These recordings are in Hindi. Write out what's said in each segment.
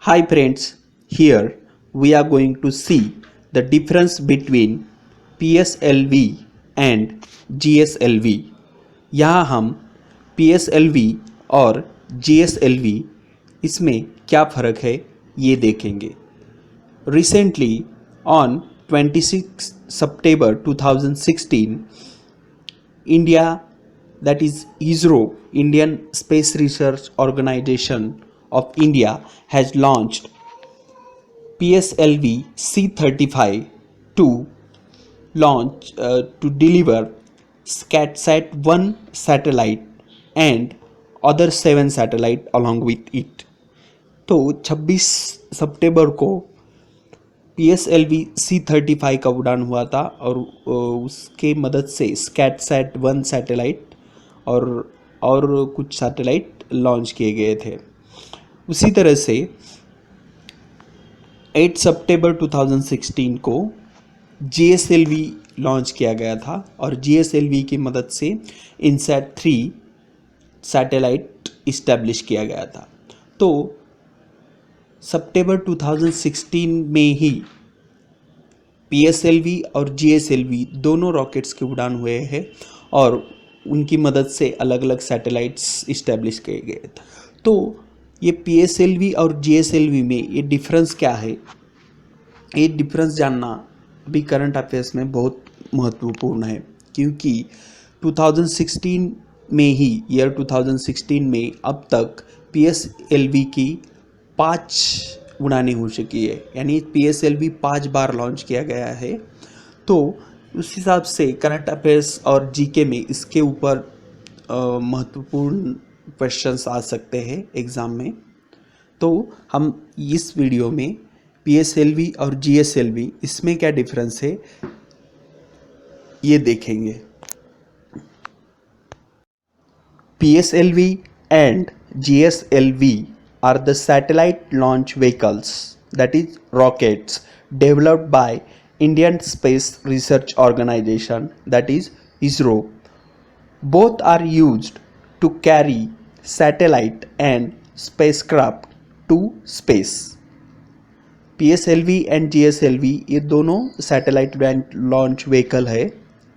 Hi friends, here we are going to see the difference between PSLV and GSLV. यहाँ हम PSLV और GSLV इसमें क्या फ़र्क है ये देखेंगे. Recently on 26 September 2016, India, that is ISRO, Indian Space Research Organization of India, has launched PSLV C-35 to to deliver SCATSAT-1 satellite and other 7 satellite along with it. तो 26 सितंबर को PSLV C-35 का उड़ान हुआ था और उसके मदद से SCATSAT-1 सैटेलाइट और कुछ सैटेलाइट लॉन्च किए गए थे. उसी तरह से 8 सितंबर 2016 को GSLV लॉन्च किया गया था और GSLV की मदद से INSAT-3 सैटेलाइट इस्टेब्लिश किया गया था. तो सितंबर 2016 में ही PSLV और GSLV दोनों रॉकेट्स के उड़ान हुए हैं और उनकी मदद से अलग अलग सैटेलाइट्स इस्टेब्लिश किए गए थे. तो ये PSLV और GSLV में ये डिफरेंस क्या है, ये डिफरेंस जानना भी करंट अफेयर्स में बहुत महत्वपूर्ण है, क्योंकि 2016 में ही ईयर 2016 में अब तक PSLV की 5 उड़ानें हो चुकी है, यानी PSLV 5 बार लॉन्च किया गया है. तो उस हिसाब से करंट अफेयर्स और जीके में इसके ऊपर महत्वपूर्ण क्वेश्चंस आ सकते हैं एग्ज़ाम में. तो हम इस वीडियो में PSLV और GSLV इसमें क्या डिफरेंस है ये देखेंगे. PSLV and GSLV are the satellite launch vehicles, that is rockets, developed by Indian Space Research Organization, that is ISRO. Both are used to carry satellite and spacecraft to space. PSLV and GSLV ये दोनों सैटेलाइट लॉन्च व्हीकल है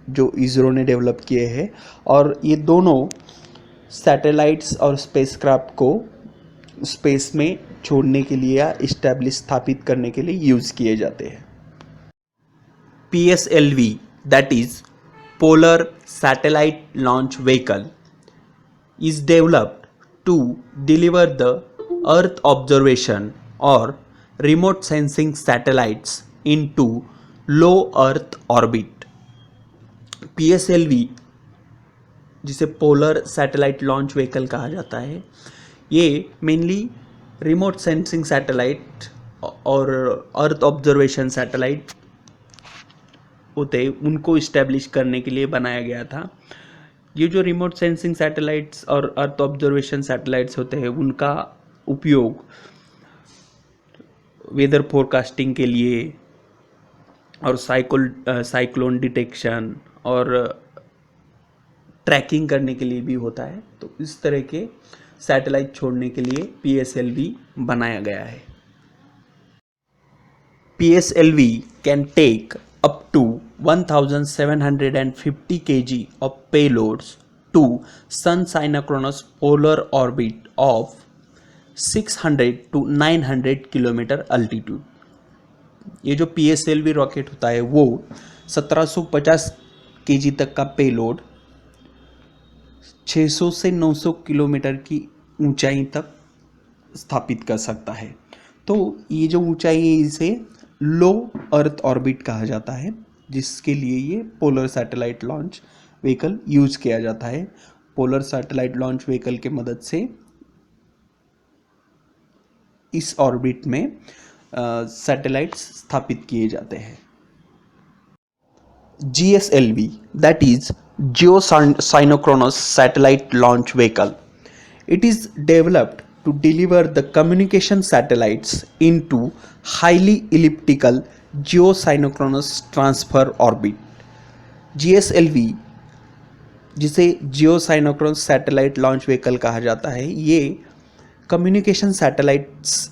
जो इसरो ने डेवलप किए हैं और ये दोनों सैटेलाइट्स और स्पेसक्राफ्ट को स्पेस में छोड़ने के लिए या स्थापित करने के लिए यूज़ किए जाते हैं. PSLV, that is Polar Satellite Launch Vehicle, is developed to deliver the Earth observation or remote sensing satellites into low Earth orbit. PSLV, जिसे पोलर सैटेलाइट लॉन्च व्हीकल कहा जाता है, ये मेनली रिमोट सेंसिंग सैटेलाइट और अर्थ ऑब्जर्वेशन सैटेलाइट होते उनको इस्टेब्लिश करने के लिए बनाया गया था. ये जो रिमोट सेंसिंग सैटेलाइट्स और अर्थ ऑब्जर्वेशन सैटेलाइट्स होते हैं उनका उपयोग वेदर फोरकास्टिंग के लिए और साइक्लोन डिटेक्शन और ट्रैकिंग करने के लिए भी होता है. तो इस तरह के सैटेलाइट छोड़ने के लिए PSLV बनाया गया है. PSLV can take up to 1750 kg of payloads to Sun synchronous polar orbit of 600 to 900 kilometre altitude. ये जो PSLV रॉकेट होता है वो 1750 kg तक का पेलोड 600 से 900 किलोमीटर की ऊंचाई तक स्थापित कर सकता है. तो ये जो ऊंचाई है इसे लो अर्थ ऑर्बिट कहा जाता है, जिसके लिए ये polar satellite launch vehicle use किया जाता है. पोलर सैटेलाइट लॉन्च व्हीकल के मदद से इस ऑर्बिट में सैटेलाइट्स स्थापित किए जाते हैं. GSLV, that is Geosynchronous Satellite Launch Vehicle, it is developed to deliver the communication satellites into highly elliptical geosynchronous transfer orbit. GSLV, जिसे जियोसाइनोक्रोनस सैटेलाइट लॉन्च व्हीकल कहा जाता है, ये कम्युनिकेशन सैटेलाइट्स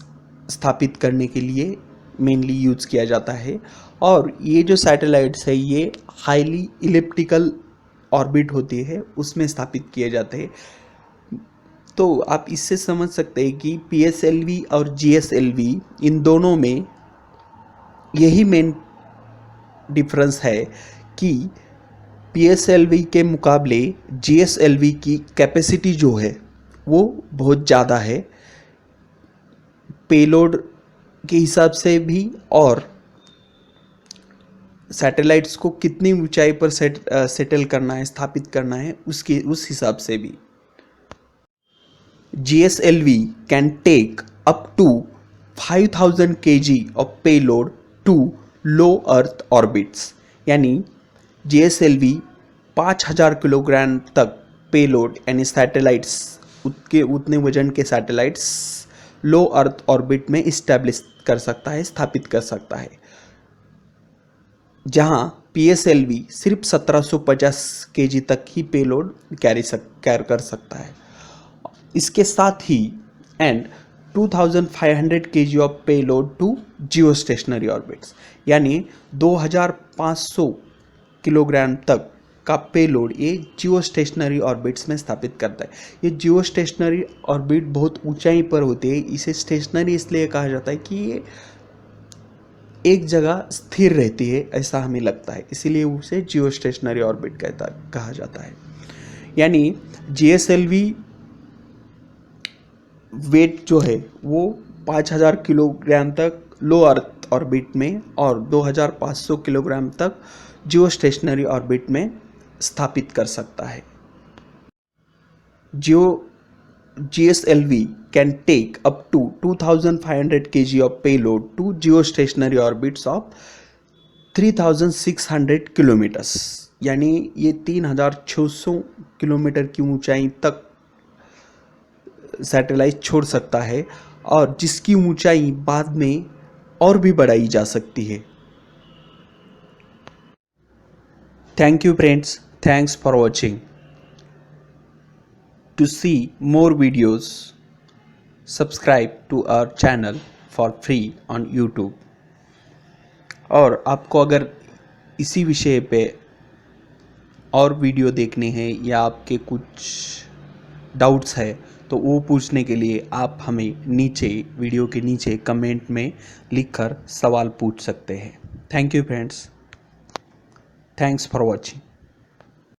स्थापित करने के लिए मेनली यूज़ किया जाता है। और ये जो सैटेलाइट्स है ये हाईली इलिप्टिकल ऑर्बिट होती है उसमें स्थापित किए जाते हैं। तो आप इससे समझ सकते हैं कि PSLV और GSLV इन दोनों में यही मेन डिफरेंस है कि PSLV के मुकाबले GSLV की कैपेसिटी जो है वो बहुत ज़्यादा है, पेलोड के हिसाब से भी और सैटेलाइट्स को कितनी ऊंचाई पर सेटल करना है, स्थापित करना है उस हिसाब से भी। GSLV can take up to 5000 kg of payload to low earth orbits, यानी GSLV 5000 किलोग्राम तक पेलोड यानी सैटेलाइट्स उतने वजन के सैटेलाइट्स लो अर्थ ऑर्बिट में इस्टेब्लिश कर सकता है, स्थापित कर सकता है, जहां PSLV सिर्फ 1750 kg तक ही पेलोड कैर कर सकता है। इसके साथ ही and 2500 kg of payload to geostationary orbits, यानी 2500 किलोग्राम तक का पेलोड ये जियो स्टेशनरी ऑर्बिट्स में स्थापित करता है। ये जियो स्टेशनरी ऑर्बिट बहुत ऊंचाई पर होती है, इसे स्टेशनरी इसलिए कहा जाता है कि ये एक जगह स्थिर रहती है ऐसा हमें लगता है, इसीलिए उसे जियो स्टेशनरी ऑर्बिट कहा जाता है। यानी GSLV वेट जो है वो 5000 किलोग्राम तक लो अर्थ ऑर्बिट में और 2500 किलोग्राम तक जियो स्टेशनरी ऑर्बिट में स्थापित कर सकता है। GSLV can take up to 2500 kg of payload to geostationary orbits of 3600 kilometers, यानी ये 3600 किलोमीटर की ऊंचाई तक सैटेलाइट छोड़ सकता है और जिसकी ऊंचाई बाद में और भी बढ़ाई जा सकती है। Thank you friends, thanks for watching. To see more videos, subscribe to our channel for free on YouTube। और आपको अगर इसी विषय पे और वीडियो देखने हैं या आपके कुछ डाउट्स है तो वो पूछने के लिए आप हमें नीचे वीडियो के नीचे कमेंट में लिखकर सवाल पूछ सकते हैं। Thank you friends, thanks for watching.